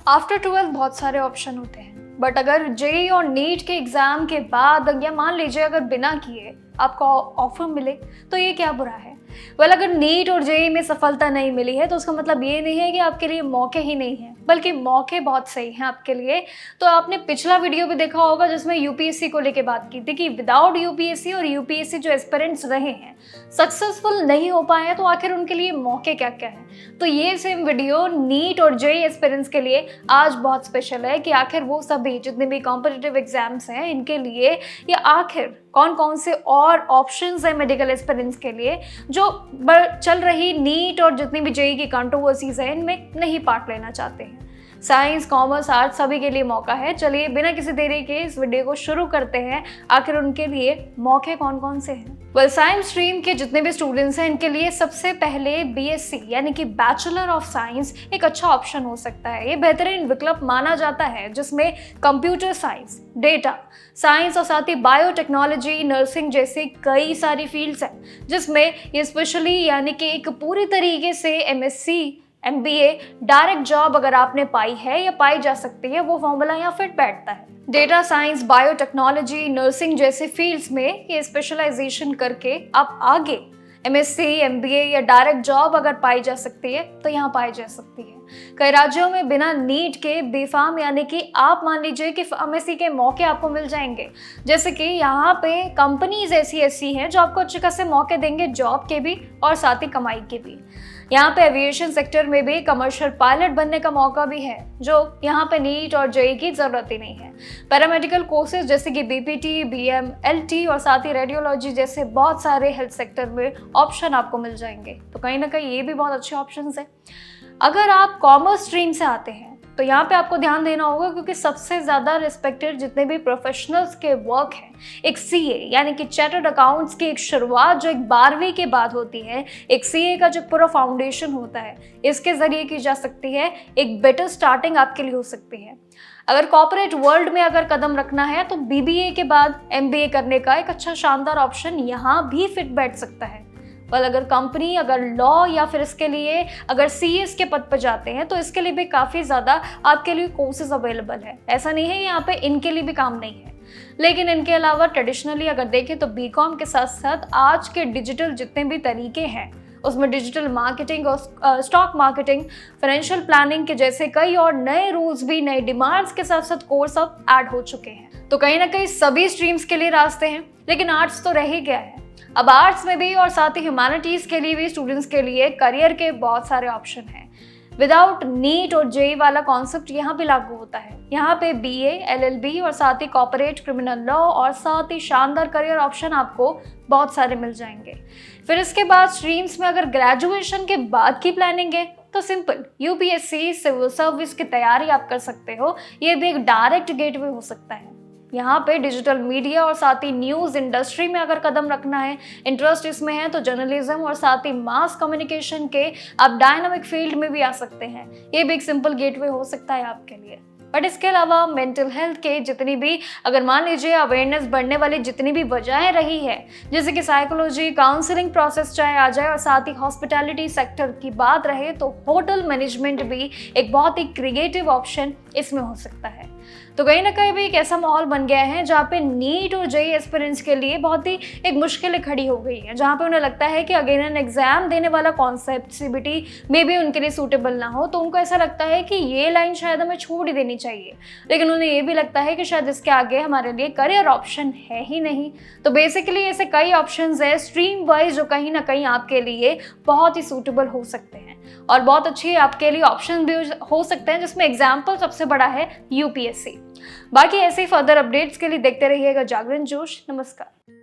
After 12 बहुत सारे option होते हैं, बट अगर जेईई और नीट के एग्जाम के बाद या मान लीजिए अगर बिना किए आपको ऑफर मिले तो ये क्या बुरा है। अगर नीट और जेईई में सफलता नहीं मिली है तो उसका मतलब ये नहीं है कि आपके लिए मौके ही नहीं है, बल्कि मौके बहुत सही हैं आपके लिए। तो आपने पिछला वीडियो भी देखा होगा जिसमें यूपीएससी को लेके बात की थी कि विदाउट यूपीएससी और यूपीएससी जो एस्पिरेंट्स रहे हैं सक्सेसफुल नहीं हो पाए हैं तो आखिर उनके लिए मौके क्या क्या हैं। तो ये सेम वीडियो नीट और जेईई एस्पिरेंट्स के लिए आज बहुत स्पेशल है कि आखिर वो सभी जितने भी कॉम्पिटिटिव एग्जाम्स हैं इनके लिए या आखिर कौन कौन से और ऑप्शंस हैं मेडिकल एस्पिरेंट्स के लिए जो चल रही नीट और जितनी भी जेईई की कंट्रोवर्सीज हैं इनमें नहीं पार्ट लेना चाहते हैं। साइंस, कॉमर्स, आर्ट्स सभी के लिए मौका है। चलिए बिना किसी देरी के इस वीडियो को शुरू करते हैं। आखिर उनके लिए मौके कौन कौन से हैं। साइंस स्ट्रीम के जितने भी स्टूडेंट्स हैं इनके लिए सबसे पहले बीएससी यानी कि बैचलर ऑफ साइंस एक अच्छा ऑप्शन हो सकता है। ये बेहतरीन विकल्प माना जाता है जिसमें कंप्यूटर साइंस, डेटा साइंस और साथ ही बायोटेक्नोलॉजी, नर्सिंग जैसे कई सारी फील्ड्स हैं जिसमें ये स्पेशली यानी कि एक पूरी तरीके से एमएससी MBA डायरेक्ट जॉब अगर आपने पाई है या पाई जा सकती है वो फॉर्मूला यहाँ फिट बैठता है। डेटा साइंस, बायोटेक्नोलॉजी, नर्सिंग जैसे फील्ड्स में ये स्पेशलाइजेशन करके आप आगे MSc, MBA या डायरेक्ट जॉब अगर पाई जा सकती है तो यहाँ पाई जा सकती है। कई राज्यों में बिना नीट के बीफार्म यानी कि आप मान लीजिए कि फार्मेसी के मौके आपको मिल जाएंगे। जैसे कि यहाँ पे कंपनीज ऐसी हैं जो आपको अच्छे खासे मौके देंगे जॉब के भी और साथ ही कमाई के भी। यहाँ पे एविएशन सेक्टर में भी कमर्शियल पायलट बनने का मौका भी है जो यहाँ पे नीट और जेईई की जरूरत ही नहीं है। पैरामेडिकल कोर्सेज जैसे कि BPT, BM, LT और साथ ही रेडियोलॉजी जैसे बहुत सारे हेल्थ सेक्टर में ऑप्शन आपको मिल जाएंगे। तो कहीं ना कहीं ये भी बहुत अच्छे ऑप्शन है। अगर आप कॉमर्स स्ट्रीम से आते हैं तो यहाँ पे आपको ध्यान देना होगा क्योंकि सबसे ज़्यादा रिस्पेक्टेड जितने भी प्रोफेशनल्स के वर्क हैं, एक CA यानी कि चार्टर्ड अकाउंट्स की एक शुरुआत जो एक 12वीं के बाद होती है, एक CA का जो पूरा फाउंडेशन होता है इसके ज़रिए की जा सकती है। एक बेटर स्टार्टिंग आपके लिए हो सकती है। अगर कॉर्पोरेट वर्ल्ड में अगर कदम रखना है तो BBA के बाद MBA करने का एक अच्छा शानदार ऑप्शन यहाँ भी फिट बैठ सकता है। अगर कंपनी, अगर लॉ या फिर इसके लिए अगर CS के पद पर जाते हैं तो इसके लिए भी काफ़ी ज़्यादा आपके लिए कोर्सेज अवेलेबल है। ऐसा नहीं है यहाँ पे इनके लिए भी काम नहीं है, लेकिन इनके अलावा ट्रेडिशनली अगर देखें तो BCom के साथ साथ आज के डिजिटल जितने भी तरीके हैं उसमें डिजिटल मार्केटिंग और स्टॉक मार्केटिंग, फाइनेंशियल प्लानिंग के जैसे कई और नए रूल्स भी नए डिमांड्स के साथ साथ कोर्स अब ऐड हो चुके हैं। तो कहीं ना कहीं सभी स्ट्रीम्स के लिए रास्ते हैं, लेकिन आर्ट्स तो रह ही गया है। अब आर्ट्स में भी और साथ ही ह्यूमैनिटीज़ के लिए भी स्टूडेंट्स के लिए करियर के बहुत सारे ऑप्शन हैं। विदाउट नीट और जेईई वाला कॉन्सेप्ट यहाँ पे लागू होता है। यहाँ पे BA, LLB और साथ ही कॉर्पोरेट क्रिमिनल लॉ और साथ ही शानदार करियर ऑप्शन आपको बहुत सारे मिल जाएंगे। फिर इसके बाद स्ट्रीम्स में अगर ग्रेजुएशन के बाद की प्लानिंग है तो सिंपल UPSC सिविल सर्विस की तैयारी आप कर सकते हो। ये भी एक डायरेक्ट गेटवे हो सकता है। यहाँ पे डिजिटल मीडिया और साथ ही न्यूज़ इंडस्ट्री में अगर कदम रखना है, इंटरेस्ट इसमें है तो जर्नलिज्म और साथ ही मास कम्युनिकेशन के आप डायनामिक फील्ड में भी आ सकते हैं। ये भी एक सिंपल गेटवे हो सकता है आपके लिए। बट इसके अलावा मेंटल हेल्थ के जितनी भी अगर मान लीजिए अवेयरनेस बढ़ने वाली जितनी भी वजहें रही है, जैसे कि साइकोलॉजी, काउंसलिंग प्रोसेस चाहे आ जाए और साथ ही हॉस्पिटैलिटी सेक्टर की बात रहे तो होटल मैनेजमेंट भी एक बहुत ही क्रिएटिव ऑप्शन इसमें हो सकता है। तो कहीं ना कहीं भी एक ऐसा माहौल बन गया है जहाँ पे नीट और जेईई एस्पिरेंट्स के लिए बहुत ही एक मुश्किलें खड़ी हो गई है, जहाँ पे उन्हें लगता है कि अगेन एन एग्जाम देने वाला कॉन्सेप्ट CBT में भी उनके लिए सूटेबल ना हो, तो उनको ऐसा लगता है कि ये लाइन शायद हमें छोड़ ही देनी चाहिए। लेकिन उन्हें ये भी लगता है कि शायद इसके आगे हमारे लिए करियर ऑप्शन है ही नहीं। तो बेसिकली ऐसे कई ऑप्शंस है स्ट्रीम वाइज जो कहीं ना कहीं आपके लिए बहुत ही सूटेबल हो सकते हैं और बहुत अच्छी आपके लिए ऑप्शन भी हो सकते हैं, जिसमें एग्जाम्पल सबसे बड़ा है UPSC। बाकी ऐसे ही फर्दर अपडेट्स के लिए देखते रहिएगा जागरण जोश। नमस्कार।